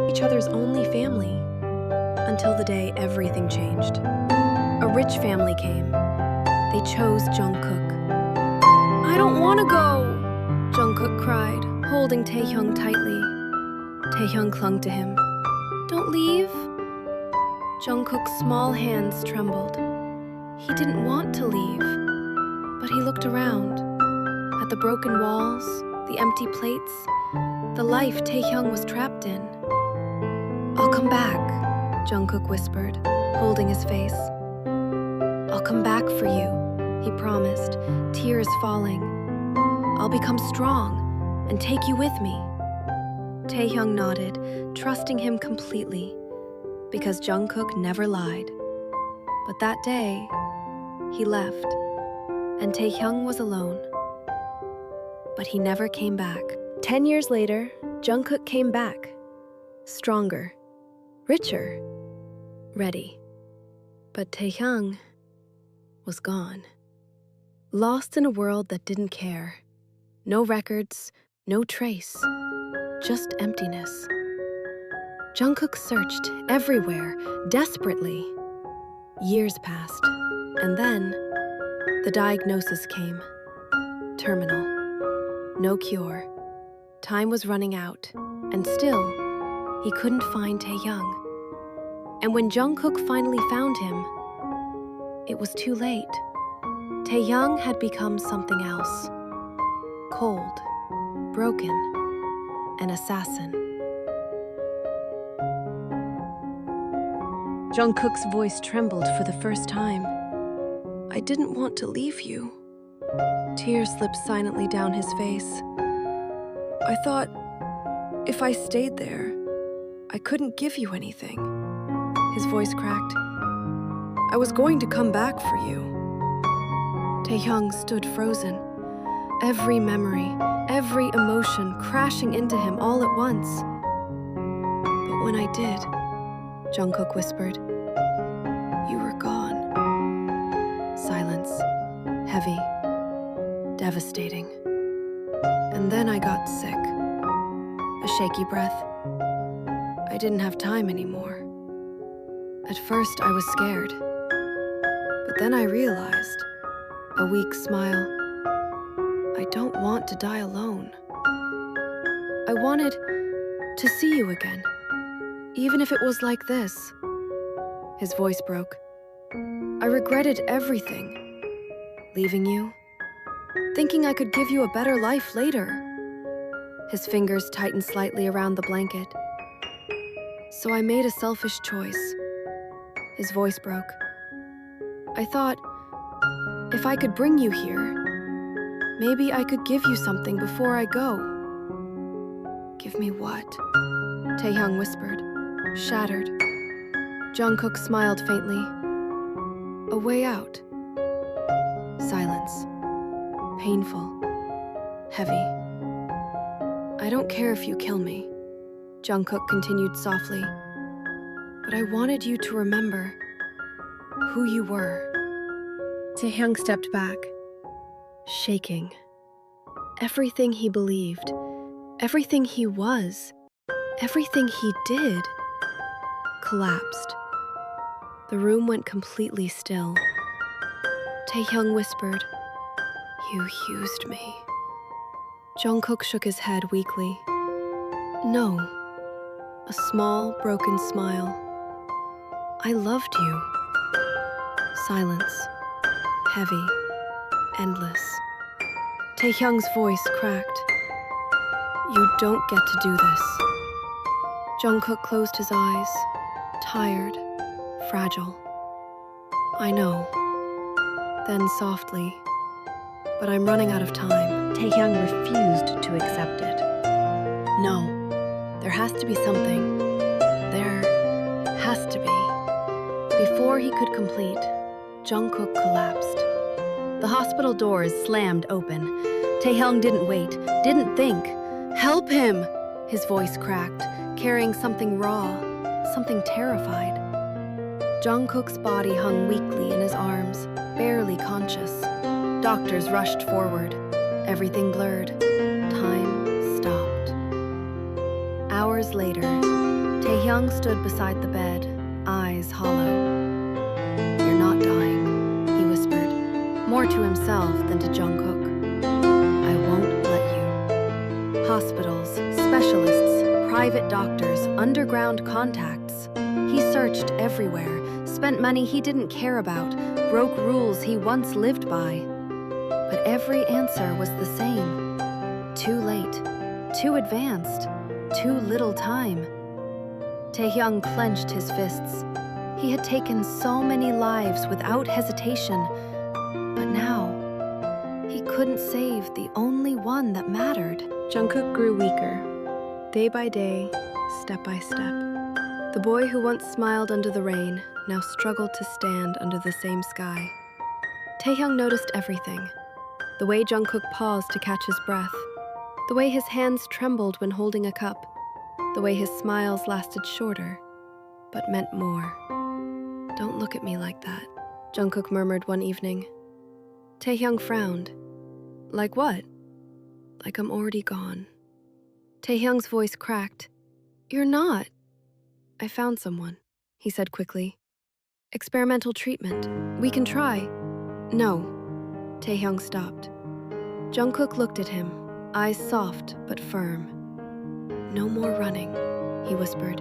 Each other's only family, until the day everything changed. A rich family came. They chose Jungkook. "I don't want to go," Jungkook cried, holding Taehyung tightly. Taehyung clung to him. "Don't leave." Jungkook's small hands trembled. He didn't want to leave, but he looked around at the broken walls, the empty plates, the life Taehyung was trapped in. "I'll come back," Jungkook whispered, holding his face. "I'll come back for you," he promised, tears falling. "I'll become strong and take you with me." Taehyung nodded, trusting him completely, because Jungkook never lied. But that day, he left, and Taehyung was alone. But he never came back. 10 years later, Jungkook came back, stronger, richer, ready. But Taehyung was gone. Lost in a world that didn't care. No records, no trace, just emptiness. Jungkook searched everywhere, desperately. Years passed, and then the diagnosis came. Terminal. No cure. Time was running out, and still, he couldn't find Taehyung. And when Jungkook finally found him, it was too late. Taehyung had become something else. Cold, broken, an assassin. Jungkook's voice trembled for the first time. "I didn't want to leave you." Tears slipped silently down his face. "I thought if I stayed there, I couldn't give you anything." His voice cracked. "I was going to come back for you." Taehyung stood frozen. Every memory, every emotion crashing into him all at once. "But when I did," Jungkook whispered, "you were gone." Silence, heavy, devastating. And then I got sick. A shaky breath. I didn't have time anymore. At first, I was scared. But then I realized, a weak smile, I don't want to die alone. I wanted to see you again, even if it was like this. His voice broke. I regretted everything. Leaving you, thinking I could give you a better life later. His fingers tightened slightly around the blanket. So I made a selfish choice. His voice broke. I thought, if I could bring you here, maybe I could give you something before I go. Give me what? Taehyung whispered, shattered. Jungkook smiled faintly. A way out. Silence. Painful. Heavy. I don't care if you kill me, Jungkook continued softly. But I wanted you to remember who you were. Taehyung stepped back, shaking. Everything he believed, everything he was, everything he did, collapsed. The room went completely still. Taehyung whispered. You used me. Jungkook shook his head weakly. No. A small, broken smile. I loved you. Silence. Heavy. Endless. Taehyung's voice cracked. You don't get to do this. Jungkook closed his eyes. Tired. Fragile. I know. Then softly. But I'm running out of time. Taehyung refused to accept it. No. There has to be something. There has to be. Before he could complete, Jungkook collapsed. The hospital doors slammed open. Taehyung didn't wait, didn't think. Help him! His voice cracked, carrying something raw, something terrified. Jungkook's body hung weakly in his arms, barely conscious. Doctors rushed forward. Everything blurred. Time stopped. Hours later, Taehyung stood beside the bed, eyes hollow. You're not dying, he whispered, more to himself than to Jungkook. I won't let you. Hospitals, specialists, private doctors, underground contacts. He searched everywhere, spent money he didn't care about, broke rules he once lived by. But every answer was the same. Too late, too advanced, too little time. Taehyung clenched his fists. He had taken so many lives without hesitation, but now he couldn't save the only one that mattered. Jungkook grew weaker, day by day, step by step. The boy who once smiled under the rain now struggled to stand under the same sky. Taehyung noticed everything. The way Jungkook paused to catch his breath, the way his hands trembled when holding a cup, the way his smiles lasted shorter, but meant more. Don't look at me like that, Jungkook murmured one evening. Taehyung frowned. Like what? Like I'm already gone. Taehyung's voice cracked. You're not. I found someone, he said quickly. Experimental treatment. We can try. No. Taehyung stopped. Jungkook looked at him, eyes soft but firm. No more running, he whispered.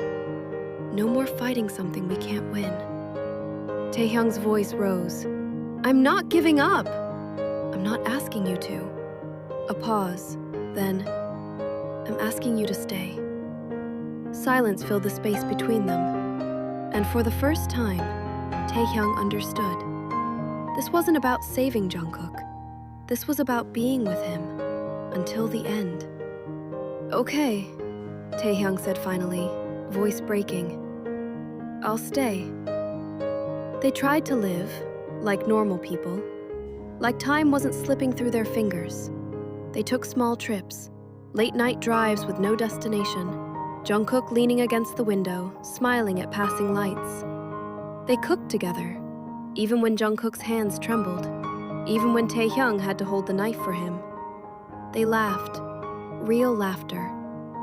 No more fighting something we can't win. Taehyung's voice rose. I'm not giving up. I'm not asking you to. A pause, then, I'm asking you to stay. Silence filled the space between them, and for the first time, Taehyung understood. This wasn't about saving Jungkook. This was about being with him until the end. Okay, Taehyung said finally, voice breaking. I'll stay. They tried to live, like normal people, like time wasn't slipping through their fingers. They took small trips, late-night drives with no destination, Jungkook leaning against the window, smiling at passing lights. They cooked together, even when Jungkook's hands trembled, even when Taehyung had to hold the knife for him. They laughed, real laughter,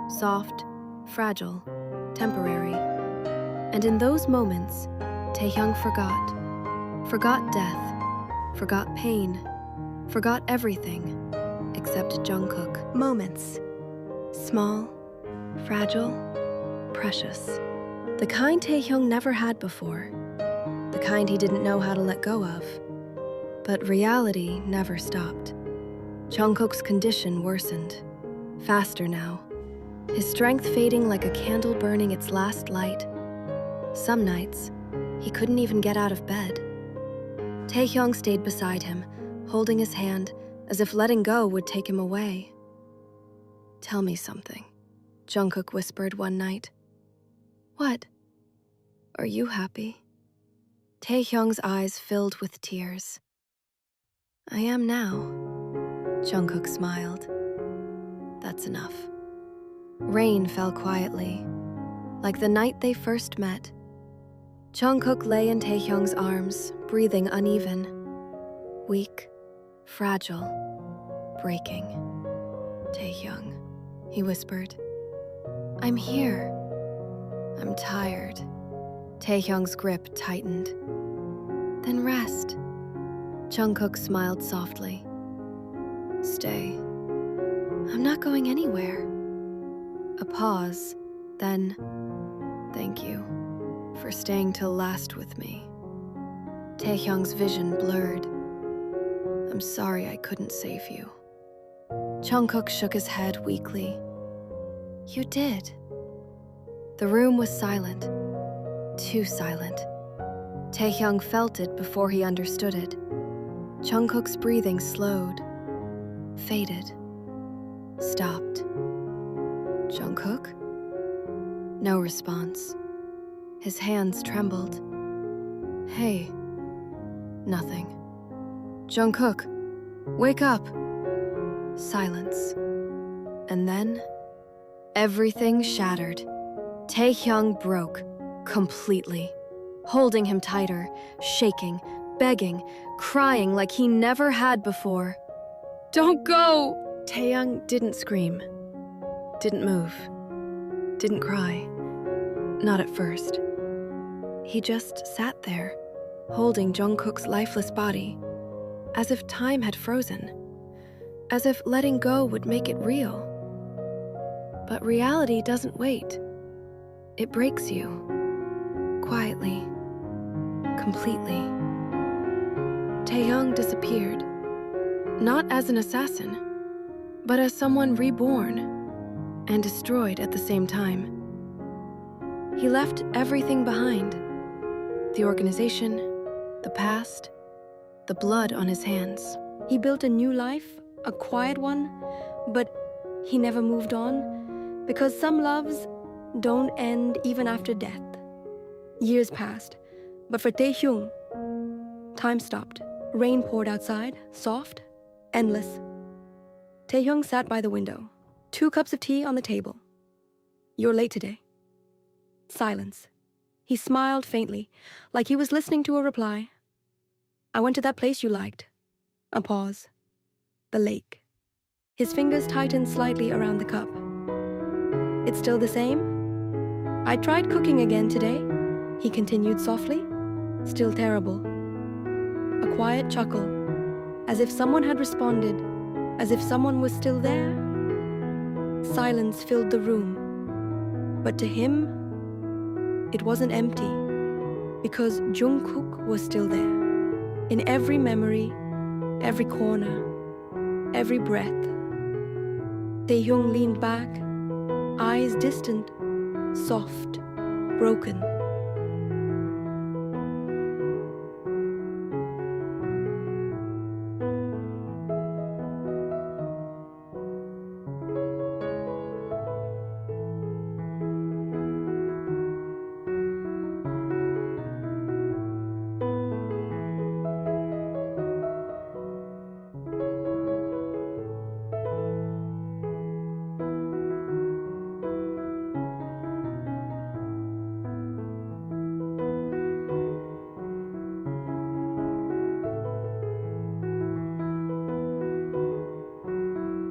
soft, fragile, temporary. And in those moments, Taehyung forgot death, forgot pain, forgot everything except Jungkook. Moments, small, fragile, precious. The kind Taehyung never had before. The kind he didn't know how to let go of. But reality never stopped. Jungkook's condition worsened. Faster now. His strength fading like a candle burning its last light. Some nights, he couldn't even get out of bed. Taehyung stayed beside him, holding his hand, as if letting go would take him away. Tell me something, Jungkook whispered one night. What? Are you happy? Taehyung's eyes filled with tears. I am now, Jungkook smiled. That's enough. Rain fell quietly, like the night they first met. Jungkook lay in Taehyung's arms, breathing uneven. Weak, fragile, breaking. Taehyung, he whispered. I'm here. I'm tired. Taehyung's grip tightened. Then rest. Jungkook smiled softly. Stay. I'm not going anywhere. A pause, then, thank you for staying till last with me. Taehyung's vision blurred. I'm sorry I couldn't save you. Jungkook shook his head weakly. You did. The room was silent. Too silent. Taehyung felt it before he understood it. Jungkook's breathing slowed, faded, stopped. Jungkook? No response. His hands trembled. Hey. Nothing. Jungkook, wake up. Silence. And then, everything shattered. Taehyung broke, completely, holding him tighter, shaking, begging, crying like he never had before. Don't go! Taehyung didn't scream, didn't move, didn't cry. Not at first. He just sat there, holding Jungkook's lifeless body, as if time had frozen, as if letting go would make it real. But reality doesn't wait. It breaks you, quietly, completely. Taehyung disappeared, not as an assassin, but as someone reborn and destroyed at the same time. He left everything behind. The organization, the past, the blood on his hands. He built a new life, a quiet one, but he never moved on because some loves don't end even after death. Years passed, but for Taehyung, time stopped. Rain poured outside, soft, endless. Taehyung sat by the window, 2 cups of tea on the table. You're late today. Silence. He smiled faintly, like he was listening to a reply. I went to that place you liked. A pause. The lake. His fingers tightened slightly around the cup. It's still the same? I tried cooking again today, he continued softly. Still terrible. A quiet chuckle, as if someone had responded, as if someone was still there. Silence filled the room, but to him, it wasn't empty, because Jungkook was still there. In every memory, every corner, every breath. Taehyung leaned back, eyes distant, soft, broken.